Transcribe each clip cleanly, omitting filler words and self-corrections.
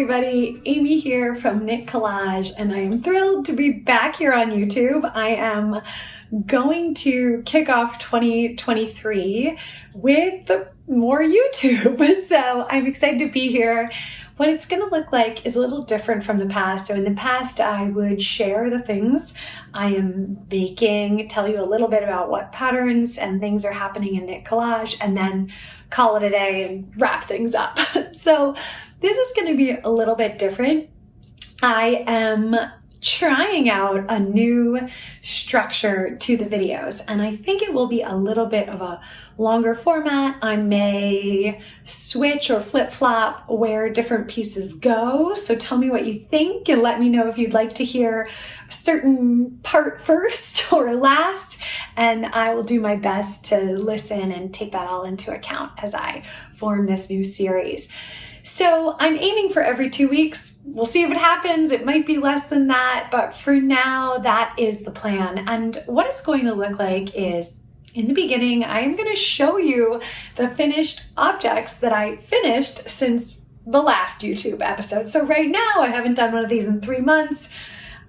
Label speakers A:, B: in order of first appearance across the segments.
A: everybody, Amy here from Knit Collage, and I am thrilled to be back here on YouTube. I am going to kick off 2023 with more YouTube, so I'm excited to be here. What it's going to look like is a little different from the past. So in the past, I would share the things I am making, tell you a little bit about what patterns and things are happening in Knit Collage, and then call it a day and wrap things up. So this is going to be a little bit different. I am trying out a new structure to the videos, and I think it will be a little bit of a longer format. I may switch or flip-flop where different pieces go, so tell me what you think and let me know if you'd like to hear a certain part first or last, and I will do my best to listen and take that all into account as I form this new series. So I'm aiming for every 2 weeks. We'll see if it happens. It might be less than that, but for now, that is the plan. And what it's going to look like is, in the beginning, I'm going to show you the finished objects that I finished since the last YouTube episode. So right now, I haven't done one of these in 3 months.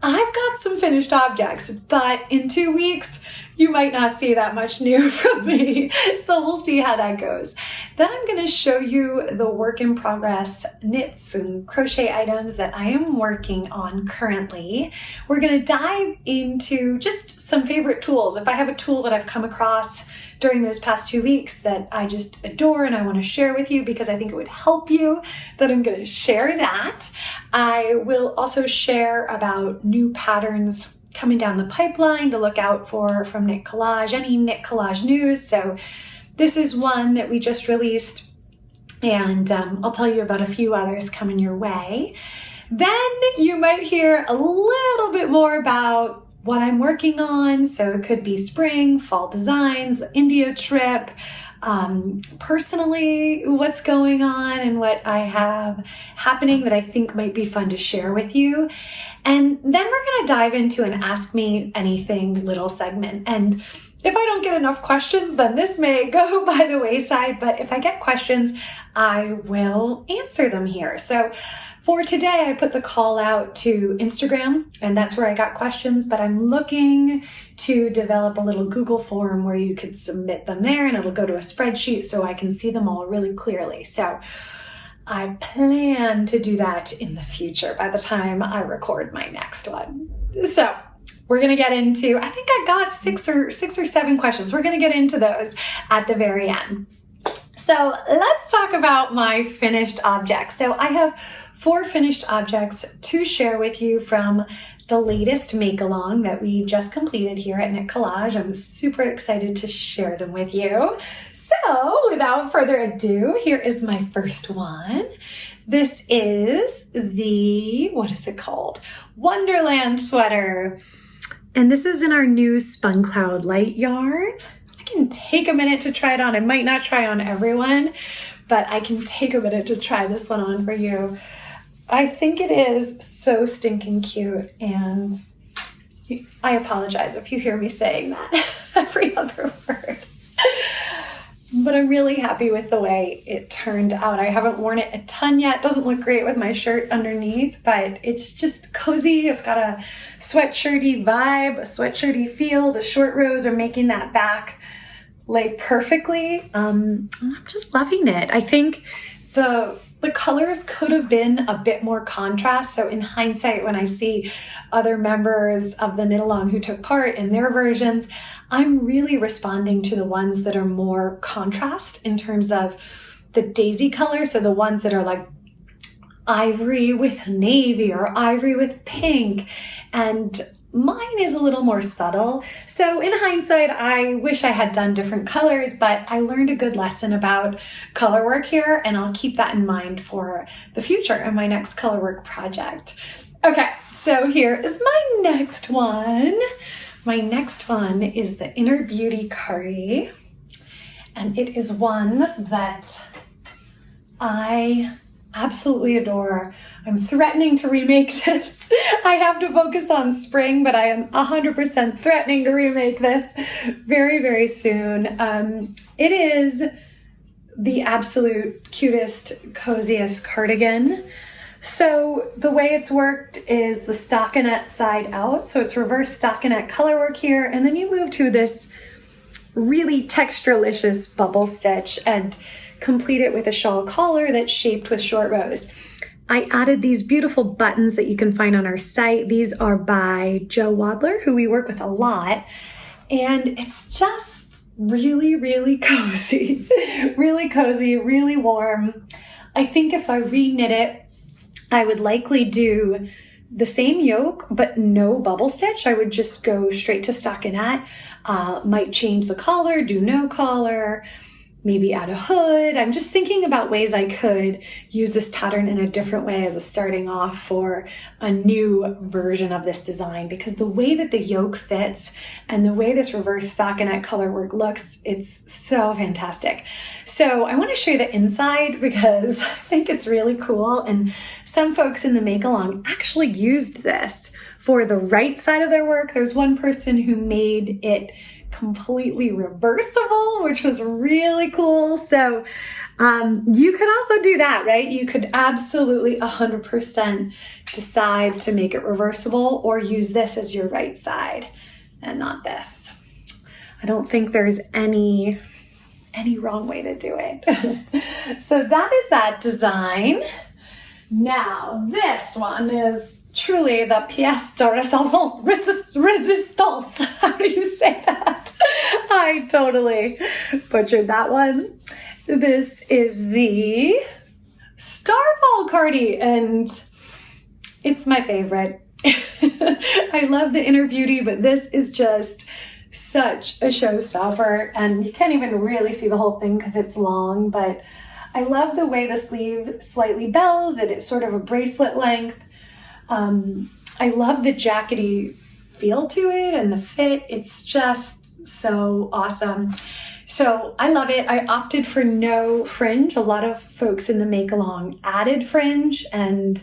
A: I've got some finished objects, but in 2 weeks, you might not see that much new from me. So we'll see how that goes. Then I'm going to show you the work in progress knits and crochet items that I am working on currently. We're going to dive into just some favorite tools. If I have a tool that I've come across during those past 2 weeks that I just adore and I want to share with you because I think it would help you, then I'm going to share that. I will also share about new patterns coming down the pipeline to look out for from Knit Collage, any Knit Collage news. So this is one that we just released, and I'll tell you about a few others coming your way. Then you might hear a little bit more about what I'm working on. So it could be spring, fall designs, India trip, personally, what's going on and what I have happening that I think might be fun to share with you. And then we're going to dive into an Ask Me Anything little segment. And if I don't get enough questions, then this may go by the wayside. But if I get questions, I will answer them here. So for today, I put the call out to Instagram, and that's where I got questions, but I'm looking to develop a little Google form where you could submit them there, and it'll go to a spreadsheet so I can see them all really clearly. So I plan to do that in the future by the time I record my next one. So we're going to get into, I think I got six or seven questions. We're going to get into those at the very end. So let's talk about my finished objects. So I have 4 finished objects to share with you from the latest make-along that we just completed here at Knit Collage. I'm super excited to share them with you. So without further ado, here is my first one. This is the, what is it called? Wonderland Sweater. And this is in our new Spun Cloud Light yarn. I can take a minute to try it on. I might not try on everyone, but I can take a minute to try this one on for you. I think it is so stinking cute, and I apologize if you hear me saying that every other word. But I'm really happy with the way it turned out. I haven't worn it a ton yet. It doesn't look great with my shirt underneath, but it's just cozy. It's got a sweatshirty vibe, a sweatshirty feel. The short rows are making that back lay perfectly. I'm just loving it. I think the colors could have been a bit more contrast. So in hindsight, when I see other members of the knit along who took part in their versions, I'm really responding to the ones that are more contrast in terms of the daisy color. So the ones that are like ivory with navy or ivory with pink, and mine is a little more subtle. So in hindsight, I wish I had done different colors, but I learned a good lesson about color work here, and I'll keep that in mind for the future and my next color work project. Okay, so here is my next one. My next one is the Inner Beauty Cardi, and it is one that I absolutely adore. I'm threatening to remake this. I have to focus on spring, but I am 100% threatening to remake this very, very soon. It is the absolute cutest, coziest cardigan So the way it's worked is the stockinette side out. So it's reverse stockinette color work here. And then you move to this really texturelicious bubble stitch and complete it with a shawl collar that's shaped with short rows. I added these beautiful buttons that you can find on our site. These are by Joe Wadler, who we work with a lot. And it's just really, really cozy. Really cozy, really warm. I think if I reknit it, I would likely do the same yoke, but no bubble stitch. I would just go straight to stockinette. Might change the collar, do no collar, maybe add a hood. I'm just thinking about ways I could use this pattern in a different way as a starting off for a new version of this design, because the way that the yoke fits and the way this reverse stockinette color work looks, it's so fantastic. So I want to show you the inside because I think it's really cool. And some folks in the make along actually used this for the right side of their work. There's one person who made it completely reversible, which was really cool. So you could also do that, right? You could absolutely 100% decide to make it reversible or use this as your right side and not this. I don't think there's any wrong way to do it. So that is that design. Now this one is truly the pièce de résistance. How do you say that? I totally butchered that one. This is the Starfall Cardi, and it's my favorite. I love the inner beauty, but this is just such a showstopper, and you can't even really see the whole thing because it's long, but I love the way the sleeve slightly bells and it's sort of a bracelet length. I love the jackety feel to it and the fit. It's just so awesome. So I love it. I opted for no fringe. A lot of folks in the make along added fringe, and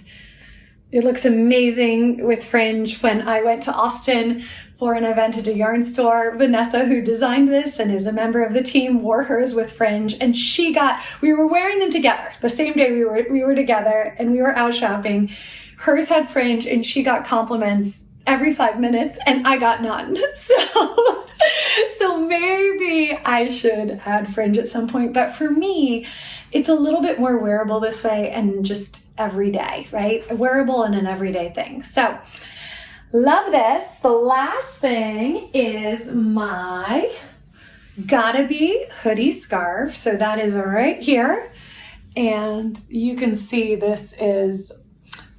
A: it looks amazing with fringe. When I went to Austin for an event at a yarn store, Vanessa, who designed this and is a member of the team, wore hers with fringe, and we were wearing them together the same day we were together, and we were out shopping. Hers had fringe, and she got compliments every 5 minutes, and I got none. So maybe I should add fringe at some point, but for me, it's a little bit more wearable this way and just everyday, right? Wearable and an everyday thing. So love this. The last thing is my Gotta Be hoodie scarf. So that is right here. And you can see this is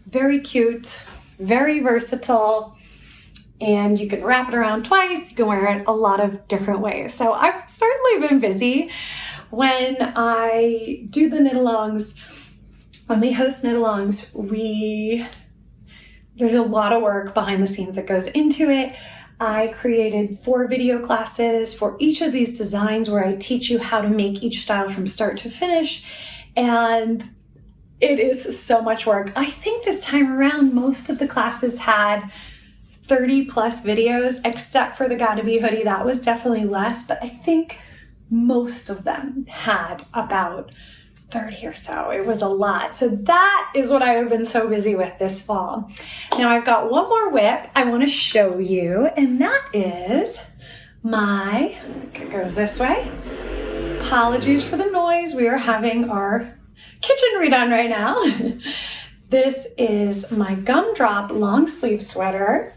A: very cute, very versatile, and you can wrap it around twice. You can wear it a lot of different ways. So I've certainly been busy. When I do the knit-alongs, when we host knit-alongs, there's a lot of work behind the scenes that goes into it. I created 4 video classes for each of these designs where I teach you how to make each style from start to finish. And it is so much work. I think this time around, most of the classes had 30 plus videos, except for the Gotta Be hoodie. That was definitely less, but I think most of them had about 30 or so. It was a lot. So that is what I have been so busy with this fall. Now I've got one more whip I want to show you, and that is it goes this way. Apologies for the noise. We are having our kitchen redone right now. This is my Gumdrop Long Sleeve Sweater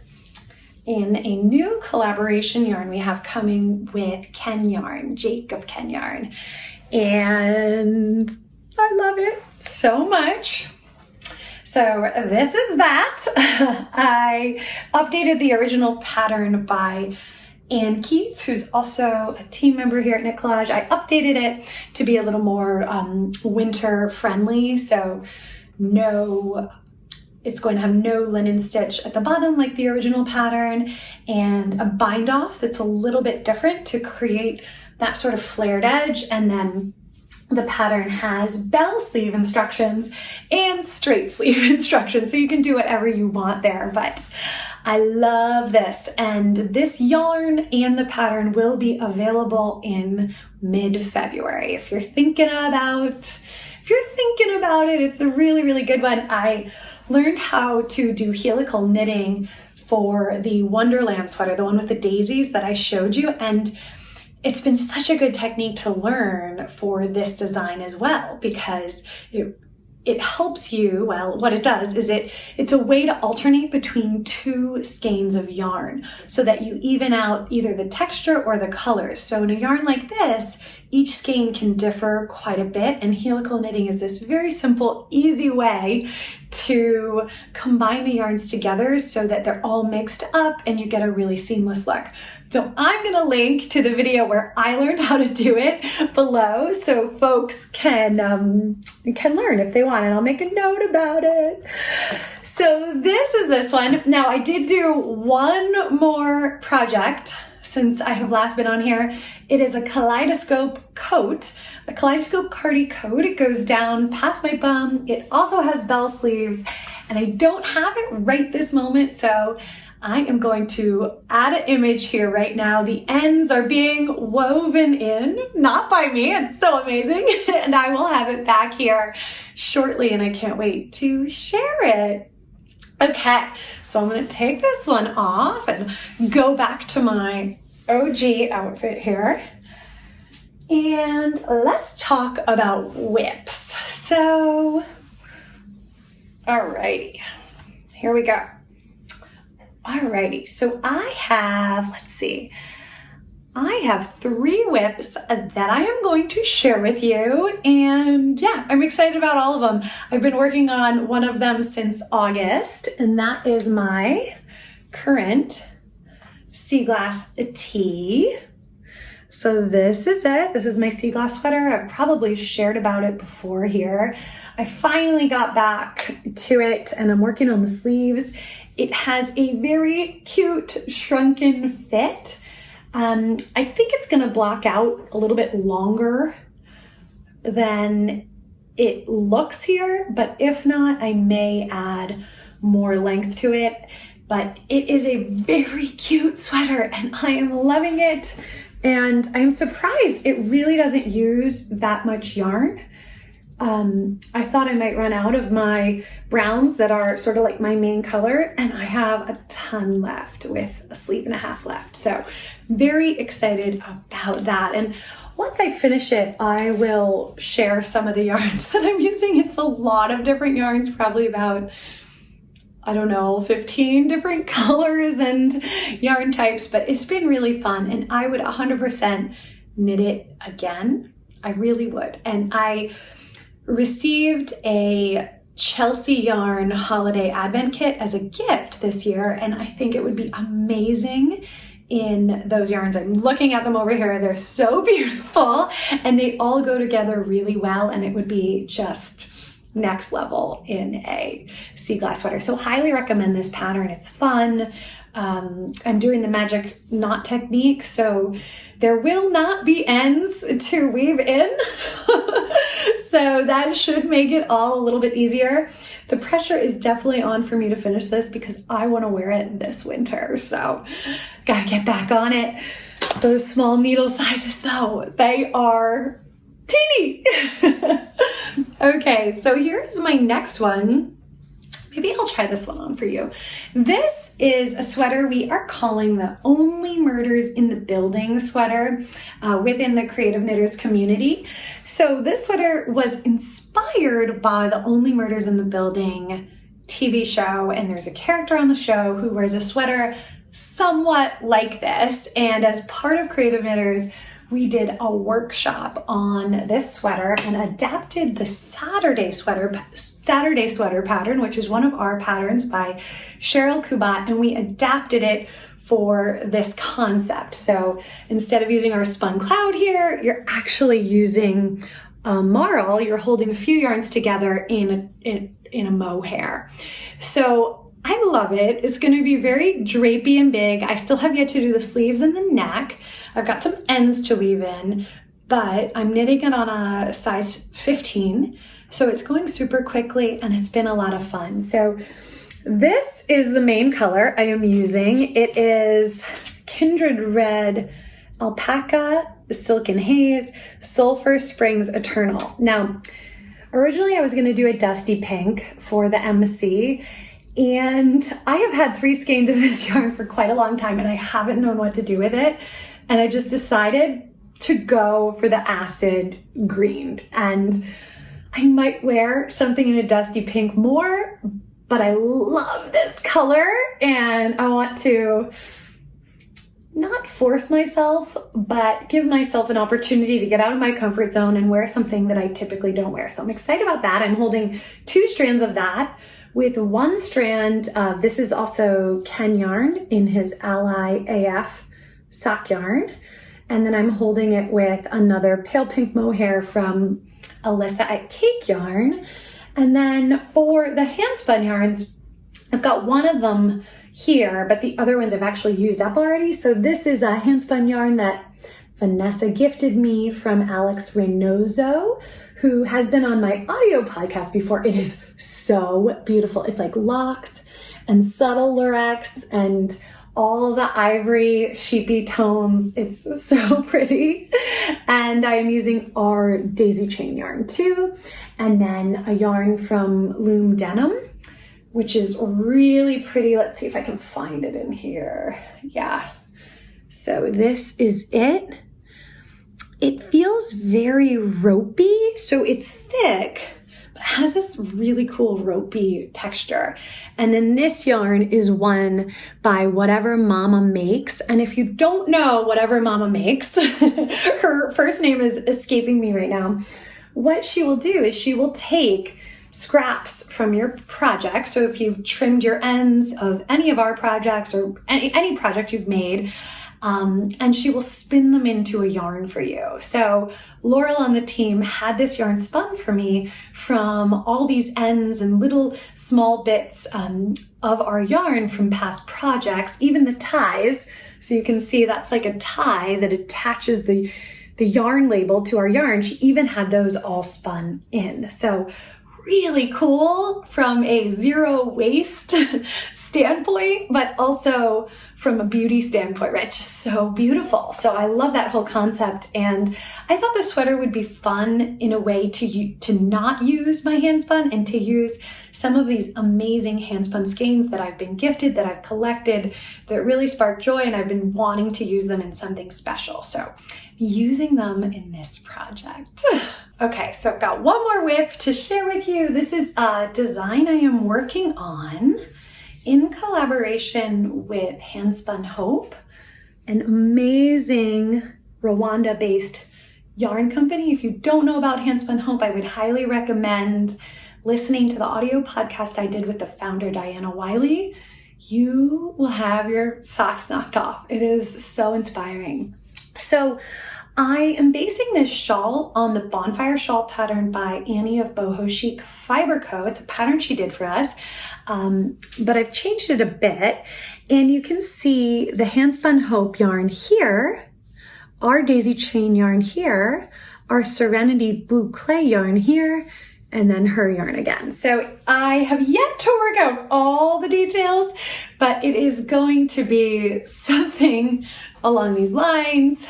A: in a new collaboration yarn we have coming with Ken Yarn, Jake of Ken Yarn. And I love it so much. So this is that. I updated the original pattern by Ann Keith, who's also a team member here at Knit Collage. I updated it to be a little more winter friendly. So it's going to have no linen stitch at the bottom like the original pattern, and a bind off that's a little bit different to create that sort of flared edge. And then the pattern has bell sleeve instructions and straight sleeve instructions, so you can do whatever you want there. But I love this, and this yarn and the pattern will be available in mid-February. If you're thinking about it, it's a really, really good one. I learned how to do helical knitting for the Wonderland sweater, the one with the daisies that I showed you, and it's been such a good technique to learn for this design as well, because it helps you, well, what it does is it's a way to alternate between two skeins of yarn so that you even out either the texture or the colors. So in a yarn like this, each skein can differ quite a bit, and helical knitting is this very simple, easy way to combine the yarns together so that they're all mixed up and you get a really seamless look. So I'm gonna link to the video where I learned how to do it below so folks can learn if they want, and I'll make a note about it. So this is this one. Now I did do one more project since I have last been on here. It is a Kaleidoscope coat, a Kaleidoscope Cardi coat. It goes down past my bum. It also has bell sleeves, and I don't have it right this moment, so I am going to add an image here right now. The ends are being woven in, not by me. It's so amazing. And I will have it back here shortly, and I can't wait to share it. Okay, so I'm gonna take this one off and go back to my OG outfit here. And let's talk about whips. So, alrighty, here we go. Alrighty, so I have, let's see, I have 3 whips that I am going to share with you, and yeah, I'm excited about all of them. I've been working on one of them since August, and that is my current Seaglass tee. So this is it. This is my Seaglass sweater. I've probably shared about it before here. I finally got back to it, and I'm working on the sleeves. It has a very cute shrunken fit. I think it's gonna block out a little bit longer than it looks here, but if not, I may add more length to it. But it is a very cute sweater, and I am loving it. And I'm surprised it really doesn't use that much yarn. I thought I might run out of my browns that are sort of like my main color, and I have a ton left with a sleeve and a half left. So very excited about that. And once I finish it, I will share some of the yarns that I'm using. It's a lot of different yarns, probably about, I don't know, 15 different colors and yarn types, but it's been really fun, and I would 100% knit it again. I really would. And I received a Chelsea Yarn holiday advent kit as a gift this year, and I think it would be amazing in those yarns. I'm looking at them over here. They're so beautiful, and they all go together really well, and it would be just next level in a Seaglass sweater. So highly recommend this pattern. It's fun. I'm doing the magic knot technique, so there will not be ends to weave in. So that should make it all a little bit easier. The pressure is definitely on for me to finish this because I want to wear it this winter. So gotta get back on it. Those small needle sizes though, they are teeny. Okay, so here's my next one. Maybe I'll try this one on for you. This is a sweater we are calling the Only Murders in the Building sweater within the Creative Knitters community. So this sweater was inspired by the Only Murders in the Building TV show, and there's a character on the show who wears a sweater somewhat like this. And as part of Creative Knitters, we did a workshop on this sweater and adapted the Saturday sweater pattern, which is one of our patterns by Cheryl Kubat, and we adapted it for this concept. So instead of using our spun cloud here, you're actually using marl. You're holding a few yarns together in a mohair. So I love it. It's going to be very drapey and big. I still have yet to do the sleeves and the neck. I've got some ends to weave in, but I'm knitting it on a size 15. So it's going super quickly, and it's been a lot of fun. So This is the main color I am using. It is Kindred Red, Alpaca, Silken Haze, Sulfur Springs Eternal. Now, originally I was going to do a dusty pink for the MC, and I have had 3 skeins of this yarn for quite a long time and I haven't known what to do with it. And I just decided to go for the acid green. And I might wear something in a dusty pink more, but I love this color and I want to not force myself, but give myself an opportunity to get out of my comfort zone and wear something that I typically don't wear. So I'm excited about that. I'm holding 2 strands of that with 1 strand of, this is also Ken yarn in his Ally AF sock yarn. And then I'm holding it with another pale pink mohair from Alyssa at Cake Yarn. And then for the handspun yarns, I've got one of them here, but the other ones I've actually used up already. So this is a handspun yarn that Vanessa gifted me from Alex Reynoso, who has been on my audio podcast before. It is so beautiful. It's like locks and subtle lurex and all the ivory sheepy tones. It's so pretty. And I'm using our daisy chain yarn too. And then a yarn from Loom Denim, which is really pretty. Let's see if I can find it in here. Yeah. So this is it. It feels very ropey. So it's thick, but it has this really cool ropey texture. And then this yarn is one by Whatever Mama Makes. And if you don't know Whatever Mama Makes, her first name is escaping me right now. What she will do is she will take scraps from your project. So if you've trimmed your ends of any of our projects or any project you've made, and she will spin them into a yarn for you. So Laurel on the team had this yarn spun for me from all these ends and little small bits of our yarn from past projects, even the ties. So you can see that's like a tie that attaches the yarn label to our yarn. She even had those all spun in. So really cool from a zero waste standpoint, but also from a beauty standpoint, right? It's just so beautiful. So I love that whole concept. And I thought the sweater would be fun in a way to not use my handspun and to use some of these amazing handspun skeins that I've been gifted, that I've collected, that really spark joy. And I've been wanting to use them in something special. So using them in this project. Okay, so I've got one more whip to share with you. This is a design I am working on in collaboration with Handspun Hope, an amazing Rwanda-based yarn company. If you don't know about Handspun Hope, I would highly recommend listening to the audio podcast I did with the founder, Diana Wiley. You will have your socks knocked off. It is so inspiring. So I am basing this shawl on the Bonfire Shawl pattern by Annie of Boho Chic Fiber Co. It's a pattern she did for us, but I've changed it a bit. And you can see the Handspun Hope yarn here, our daisy chain yarn here, our Serenity Blue Clay yarn here, and then her yarn again. So I have yet to work out all the details, but it is going to be something along these lines.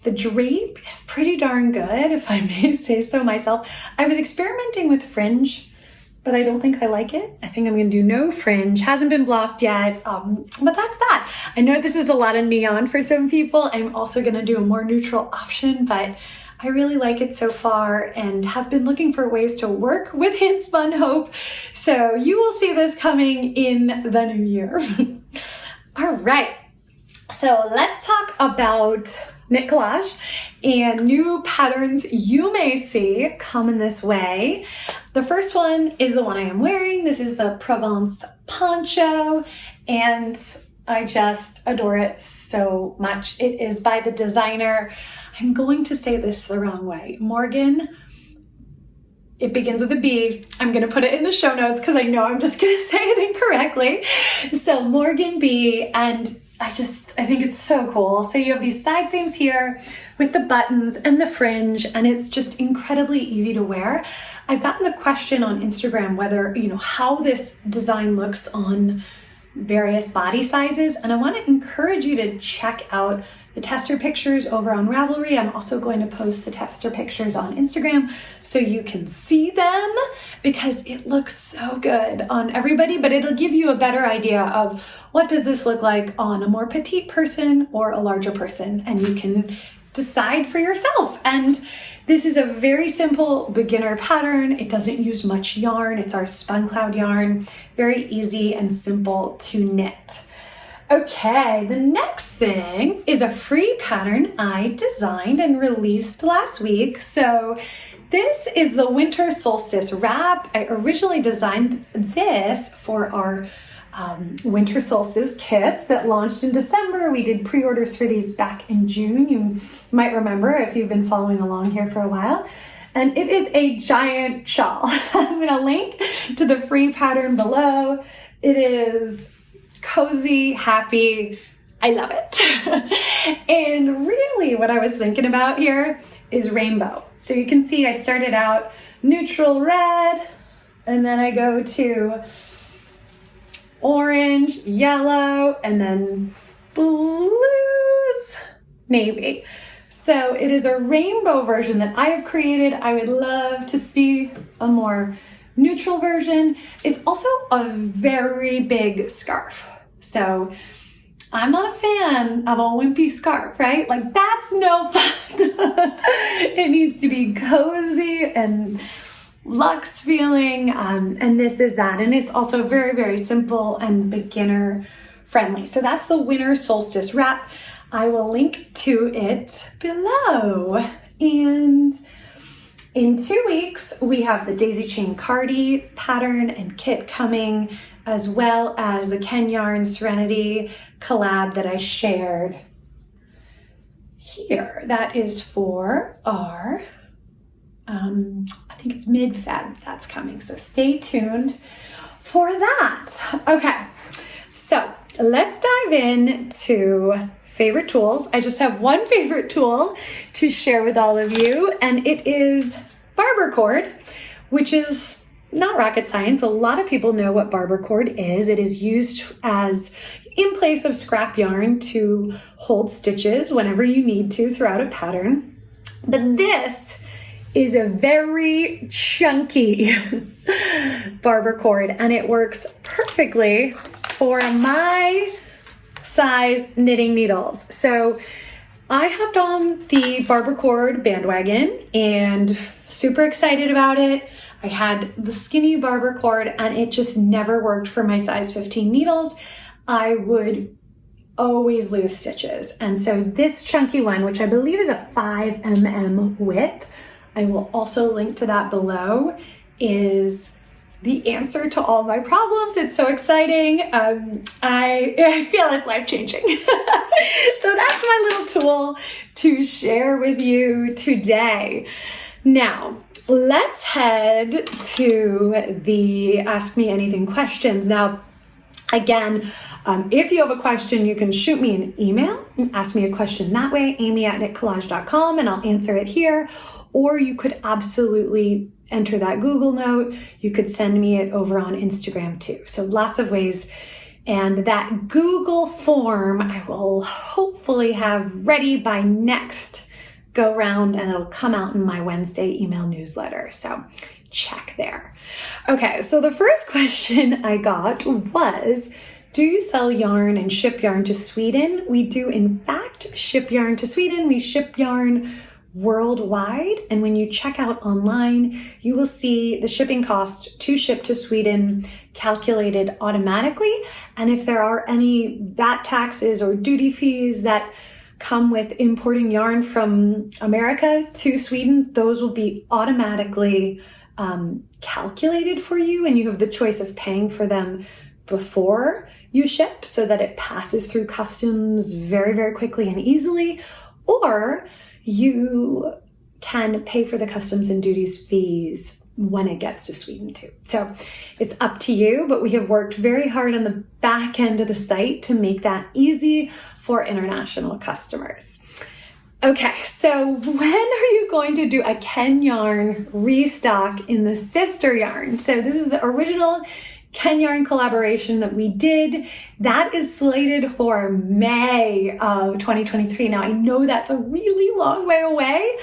A: The drape is pretty darn good, if I may say so myself. I was experimenting with fringe, but I don't think I like it. I think I'm gonna do no fringe. Hasn't been blocked yet, but that's that. I know this is a lot of neon for some people. I'm also gonna do a more neutral option, but I really like it so far and have been looking for ways to work with Handspun Hope. So you will see this coming in the new year. All right, so let's talk about knit collage and new patterns you may see coming this way. The first one is the one I am wearing. This is the Provence Poncho, and I just adore it so much. It is by the designer, I'm going to say this the wrong way, Morgan. It begins with a B. I'm going to put it in the show notes because I know I'm just going to say it incorrectly. So Morgan B, and I think it's so cool. So you have these side seams here with the buttons and the fringe, and it's just incredibly easy to wear. I've gotten the question on Instagram whether, how this design looks on various body sizes, and I want to encourage you to check out the tester pictures over on Ravelry. I'm also going to post the tester pictures on Instagram so you can see them, because it looks so good on everybody, but it'll give you a better idea of what does this look like on a more petite person or a larger person, and you can decide for yourself. And this is a very simple beginner pattern. It doesn't use much yarn. It's our Spun Cloud yarn. Very easy and simple to knit. Okay, the next thing is a free pattern I designed and released last week. So this is the Winter Solstice wrap. I originally designed this for our Winter Solstice kits that launched in December. We did pre-orders for these back in June. You might remember if you've been following along here for a while. And it is a giant shawl. I'm going to link to the free pattern below. It is cozy, happy. I love it. And really what I was thinking about here is rainbow. So you can see I started out neutral red, and then I go to orange, yellow, and then blues, navy. So it is a rainbow version that I have created. I would love to see a more neutral version. It's also a very big scarf. So I'm not a fan of a wimpy scarf, right? Like, that's no fun. It needs to be cozy and luxe feeling, and this is that. And it's also very, very simple and beginner friendly. So that's the Winter Solstice wrap. I will link to it below. And in 2 weeks, we have the Daisy Chain Cardi pattern and kit coming, as well as the Kenyan Serenity collab that I shared here. That is for our, I think it's mid-Feb that's coming. So stay tuned for that. Okay, so let's dive into favorite tools. I just have one favorite tool to share with all of you, and it is barber cord, which is not rocket science. A lot of people know what barber cord is. It is used as in place of scrap yarn to hold stitches whenever you need to throughout a pattern. But this is a very chunky barber cord, and it works perfectly for my size knitting needles. So I hopped on the barber cord bandwagon and super excited about it. I had the skinny barber cord and it just never worked for my size 15 needles. I would always lose stitches. And so this chunky one, which I believe is a 5 mm width, I will also link to that below, is the answer to all my problems. It's so exciting. I feel it's life-changing. So that's my little tool to share with you today. Now, let's head to the Ask Me Anything questions. Now, again, if you have a question, you can shoot me an email and ask me a question that way, amy@knitcollage.com, and I'll answer it here. Or you could absolutely enter that Google note. You could send me it over on Instagram too. So lots of ways. And that Google form I will hopefully have ready by next go round, and it'll come out in my Wednesday email newsletter. So check there. Okay, so the first question I got was, do you sell yarn and ship yarn to Sweden? We do, in fact, ship yarn to Sweden. We ship yarn worldwide, and when you check out online, you will see the shipping cost to ship to Sweden calculated automatically. And if there are any VAT taxes or duty fees that come with importing yarn from America to Sweden, those will be automatically calculated for you, and you have the choice of paying for them before you ship so that it passes through customs very, very quickly and easily, or you can pay for the customs and duties fees when it gets to Sweden too. So it's up to you, but we have worked very hard on the back end of the site to make that easy for international customers. Okay, so when are you going to do a Ken yarn restock in the sister yarn? So this is the original Ken yarn collaboration that we did. That is slated for May of 2023. Now I know that's a really long way away,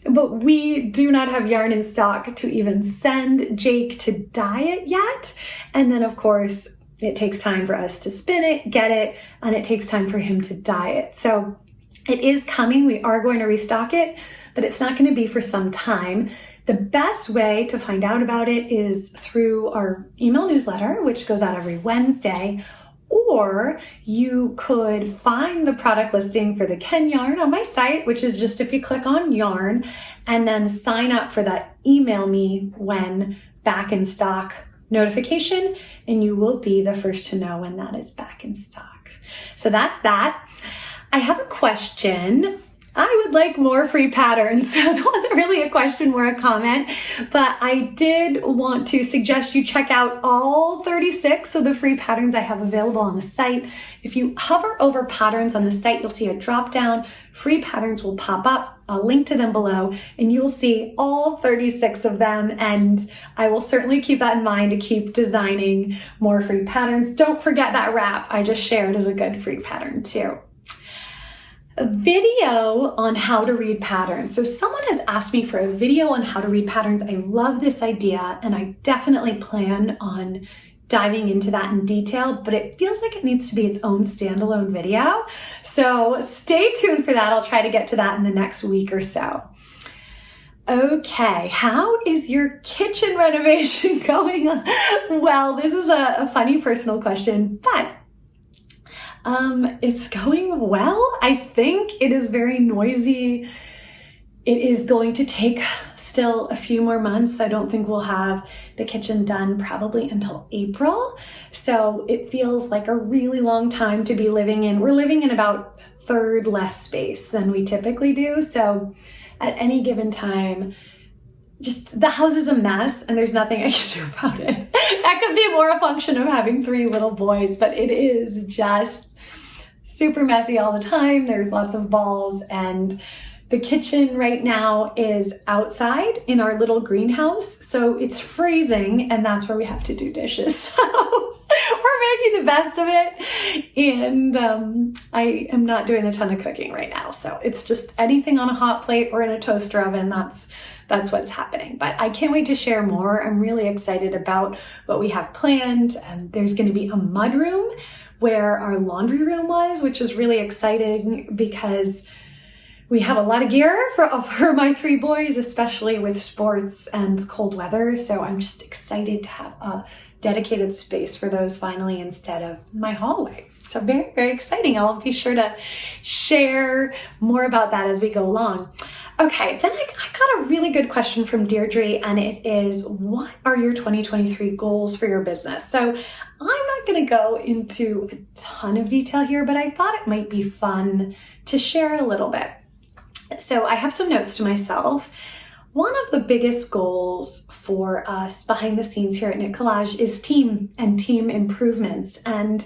A: but we do not have yarn in stock to even send Jake to dye it yet. And then of course, it takes time for us to spin it, get it, and it takes time for him to dye it. So it is coming. We are going to restock it, but it's not going to be for some time. The best way to find out about it is through our email newsletter, which goes out every Wednesday, or you could find the product listing for the Ken yarn on my site, which is just if you click on yarn and then sign up for that email me when back in stock notification, and you will be the first to know when that is back in stock. So that's that. I have a question. I would like more free patterns. So that wasn't really a question or a comment, but I did want to suggest you check out all 36 of the free patterns I have available on the site. If you hover over patterns on the site, you'll see a drop down. Free patterns will pop up. I'll link to them below and you will see all 36 of them. And I will certainly keep that in mind to keep designing more free patterns. Don't forget that wrap I just shared is a good free pattern too. A video on how to read patterns. So someone has asked me for a video on how to read patterns. I love this idea and I definitely plan on diving into that in detail, but it feels like it needs to be its own standalone video. So stay tuned for that. I'll try to get to that in the next week or so. Okay, how is your kitchen renovation going? Well, this is a funny personal question, but it's going well. I think it is very noisy. It is going to take still a few more months. I don't think we'll have the kitchen done probably until April. So it feels like a really long time to be living in. We're living in about a third less space than we typically do. So at any given time, just the house is a mess and there's nothing I can do about it. That could be more a function of having 3 little boys, but it is just super messy all the time. There's lots of balls and the kitchen right now is outside in our little greenhouse. So it's freezing and that's where we have to do dishes. So we're making the best of it. And I am not doing a ton of cooking right now. So it's just anything on a hot plate or in a toaster oven. That's what's happening. But I can't wait to share more. I'm really excited about what we have planned. There's going to be a mud room where our laundry room was, which is really exciting because we have a lot of gear for my 3 boys, especially with sports and cold weather. So I'm just excited to have a dedicated space for those finally instead of my hallway. So very, very exciting. I'll be sure to share more about that as we go along. Okay, then I got a really good question from Deirdre, and it is, what are your 2023 goals for your business? So I'm not going to go into a ton of detail here, but I thought it might be fun to share a little bit. So I have some notes to myself. One of the biggest goals for us behind the scenes here at Knit Collage is team and team improvements. And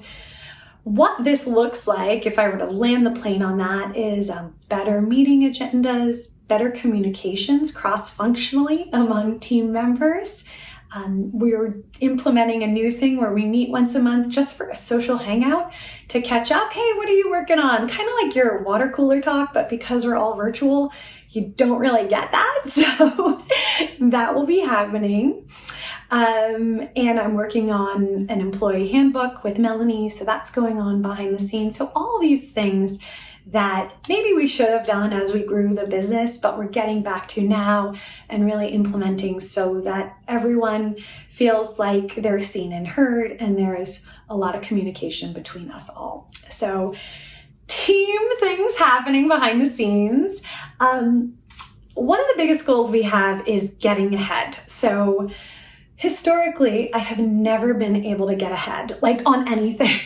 A: what this looks like, if I were to land the plane on that, is better meeting agendas, better communications cross-functionally among team members. We're implementing a new thing where we meet once a month just for a social hangout to catch up. Hey, what are you working on? Kind of like your water cooler talk, but because we're all virtual, you don't really get that. So that will be happening. And I'm working on an employee handbook with Melanie. So that's going on behind the scenes. So all these things that maybe we should have done as we grew the business, but we're getting back to now and really implementing so that everyone feels like they're seen and heard and there is a lot of communication between us all. So team things happening behind the scenes. One of the biggest goals we have is getting ahead. So historically, I have never been able to get ahead, like on anything.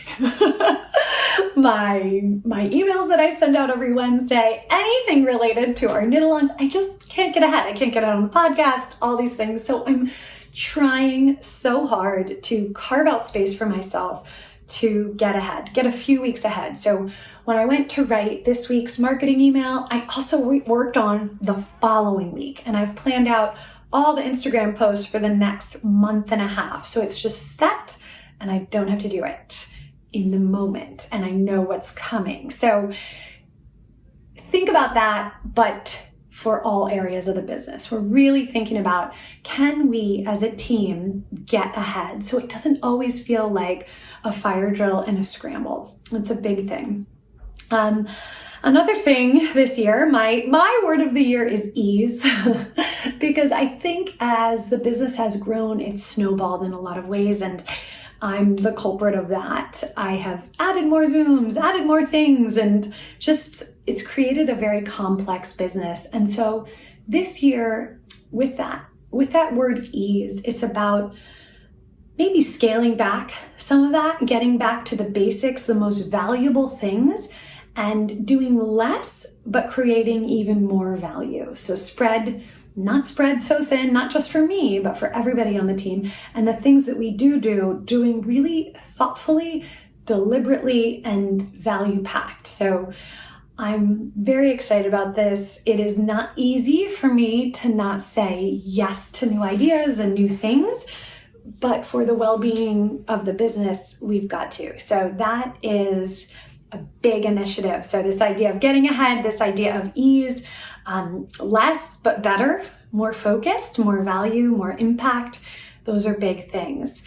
A: My emails that I send out every Wednesday, anything related to our knit-alongs, I just can't get ahead. I can't get out on the podcast, all these things. So I'm trying so hard to carve out space for myself to get ahead, get a few weeks ahead. So when I went to write this week's marketing email, I also worked on the following week, and I've planned out all the Instagram posts for the next month and a half. So it's just set and I don't have to do it in the moment, and I know what's coming. So think about that, but for all areas of the business. We're really thinking about, can we as a team get ahead so it doesn't always feel like a fire drill and a scramble. It's a big thing. Another thing this year, my word of the year is ease, because I think as the business has grown, it's snowballed in a lot of ways, and I'm the culprit of that. I have added more Zooms, added more things, and just it's created a very complex business. And so this year, with that word ease, it's about maybe scaling back some of that, getting back to the basics, the most valuable things, and doing less, but creating even more value. So not spread so thin, not just for me, but for everybody on the team. And the things that we doing really thoughtfully, deliberately, and value packed. So I'm very excited about this. It is not easy for me to not say yes to new ideas and new things, but for the well-being of the business, we've got to. So that is a big initiative. So this idea of getting ahead, this idea of ease, less but better, more focused, more value, more impact. Those are big things.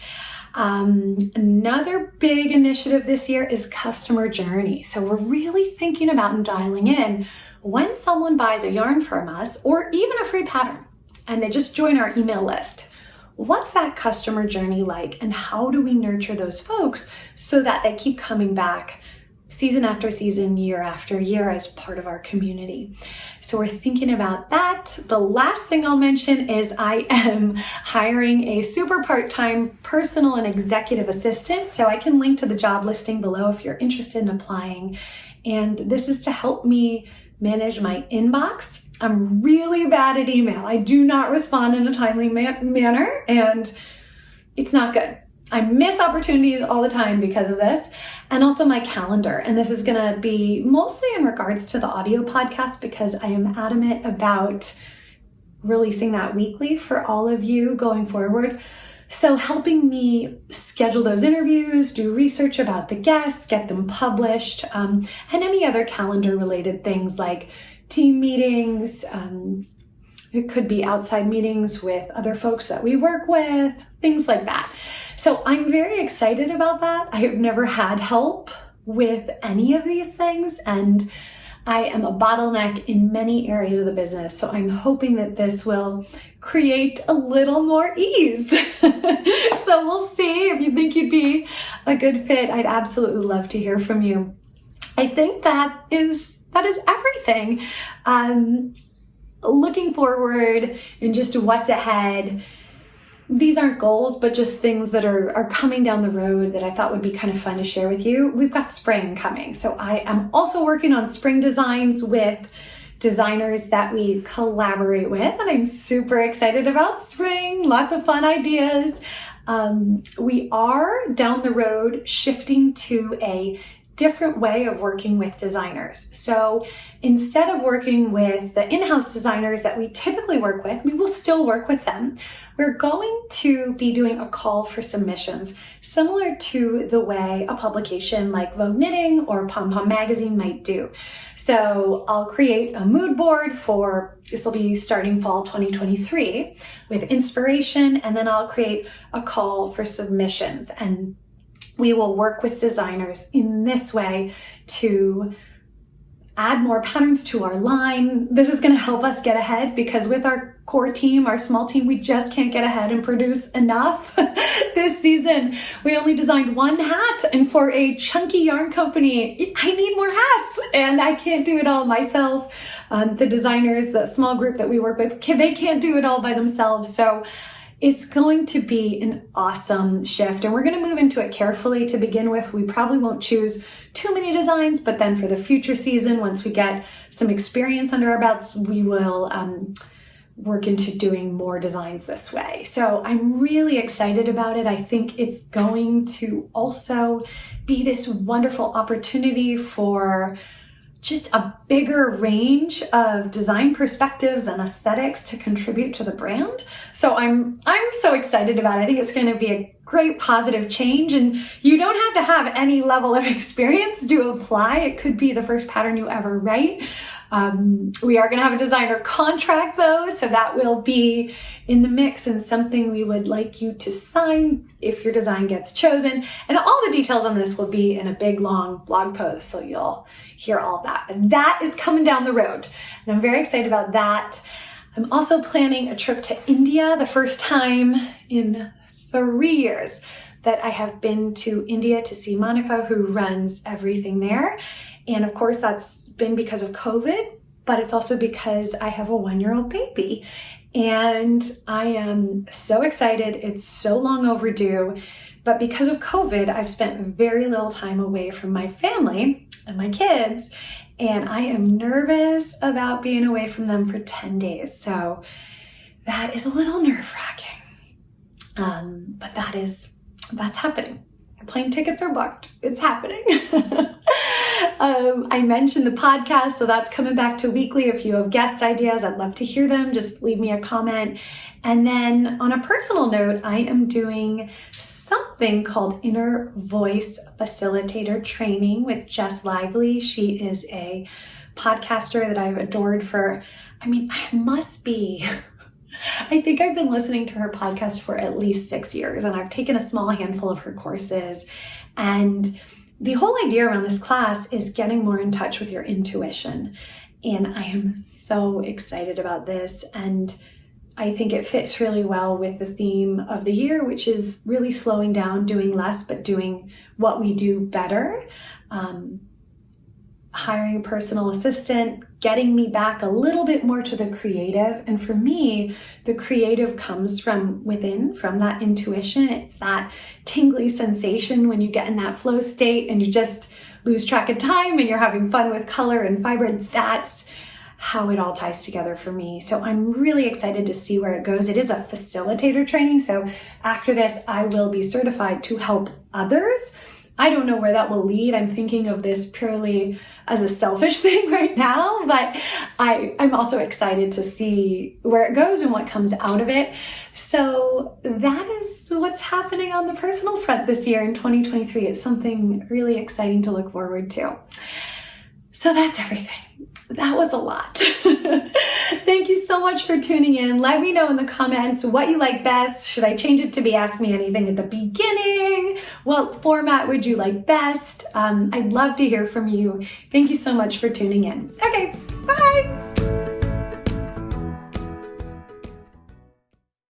A: Another big initiative this year is customer journey. So we're really thinking about and dialing in when someone buys a yarn from us or even a free pattern and they just join our email list. What's that customer journey like, and how do we nurture those folks so that they keep coming back season after season, year after year as part of our community? So we're thinking about that. The last thing I'll mention is I am hiring a super part-time personal and executive assistant. So I can link to the job listing below if you're interested in applying. And this is to help me manage my inbox. I'm really bad at email. I do not respond in a timely manner, and it's not good. I miss opportunities all the time because of this, and also my calendar. And this is going to be mostly in regards to the audio podcast, because I am adamant about releasing that weekly for all of you going forward. So helping me schedule those interviews, do research about the guests, get them published, and any other calendar related things like team meetings. It could be outside meetings with other folks that we work with, things like that. So I'm very excited about that. I have never had help with any of these things, and I am a bottleneck in many areas of the business. So I'm hoping that this will create a little more ease. So we'll see. If you think you'd be a good fit, I'd absolutely love to hear from you. I think that is everything. Looking forward and just what's ahead. These aren't goals, but just things that are coming down the road that I thought would be kind of fun to share with you. We've got spring coming. So I am also working on spring designs with designers that we collaborate with, and I'm super excited about spring. Lots of fun ideas. We are down the road shifting to a different way of working with designers. So instead of working with the in-house designers that we typically work with, we will still work with them. We're going to be doing a call for submissions, similar to the way a publication like Vogue Knitting or Pom Pom Magazine might do. So I'll create a mood board this will be starting fall 2023 with inspiration, and then I'll create a call for submissions, and we will work with designers in this way to add more patterns to our line. This is going to help us get ahead, because with our core team, our small team, we just can't get ahead and produce enough. This season, we only designed one hat, and for a chunky yarn company, I need more hats, and I can't do it all myself. The designers, the small group that we work with, they can't do it all by themselves. So It's going to be an awesome shift, and we're going to move into it carefully to begin with. We probably won't choose too many designs, but then for the future season, once we get some experience under our belts, we will work into doing more designs this way. So I'm really excited about it. I think it's going to also be this wonderful opportunity for just a bigger range of design perspectives and aesthetics to contribute to the brand. So I'm so excited about it. I think it's going to be a great positive change, and you don't have to have any level of experience to apply. It could be the first pattern you ever write. We are going to have a designer contract though, so that will be in the mix and something we would like you to sign if your design gets chosen. And all the details on this will be in a big long blog post, so you'll hear all of that. But that is coming down the road, and I'm very excited about that. I'm also planning a trip to India, the first time in 3 years that I have been to India to see Monica, who runs everything there. And of course, that's been because of COVID, but it's also because I have a 1-year-old baby. And I am so excited. It's so long overdue. But because of COVID, I've spent very little time away from my family and my kids. And I am nervous about being away from them for 10 days. So that is a little nerve-wracking. But that's happening. Plane tickets are booked. It's happening. I mentioned the podcast, so that's coming back to weekly. If you have guest ideas, I'd love to hear them. Just leave me a comment. And then on a personal note, I am doing something called Inner Voice Facilitator Training with Jess Lively. She is a podcaster that I've adored for, I think I've been listening to her podcast for at least 6 years, and I've taken a small handful of her courses. And the whole idea around this class is getting more in touch with your intuition. And I am so excited about this. And I think it fits really well with the theme of the year, which is really slowing down, doing less, but doing what we do better. Hiring a personal assistant, getting me back a little bit more to the creative. And for me, the creative comes from within, from that intuition. It's that tingly sensation when you get in that flow state and you just lose track of time and you're having fun with color and fiber. That's how it all ties together for me. So I'm really excited to see where it goes. It is a facilitator training. So after this, I will be certified to help others. I don't know where that will lead. I'm thinking of this purely as a selfish thing right now, but I'm also excited to see where it goes and what comes out of it. So that is what's happening on the personal front this year in 2023. It's something really exciting to look forward to. So that's everything. That was a lot. Thank you so much for tuning in. Let me know in the comments what you like best. Should I change it to be Ask Me Anything at the beginning? What format would you like best? I'd love to hear from you. Thank you so much for tuning in. Okay, bye.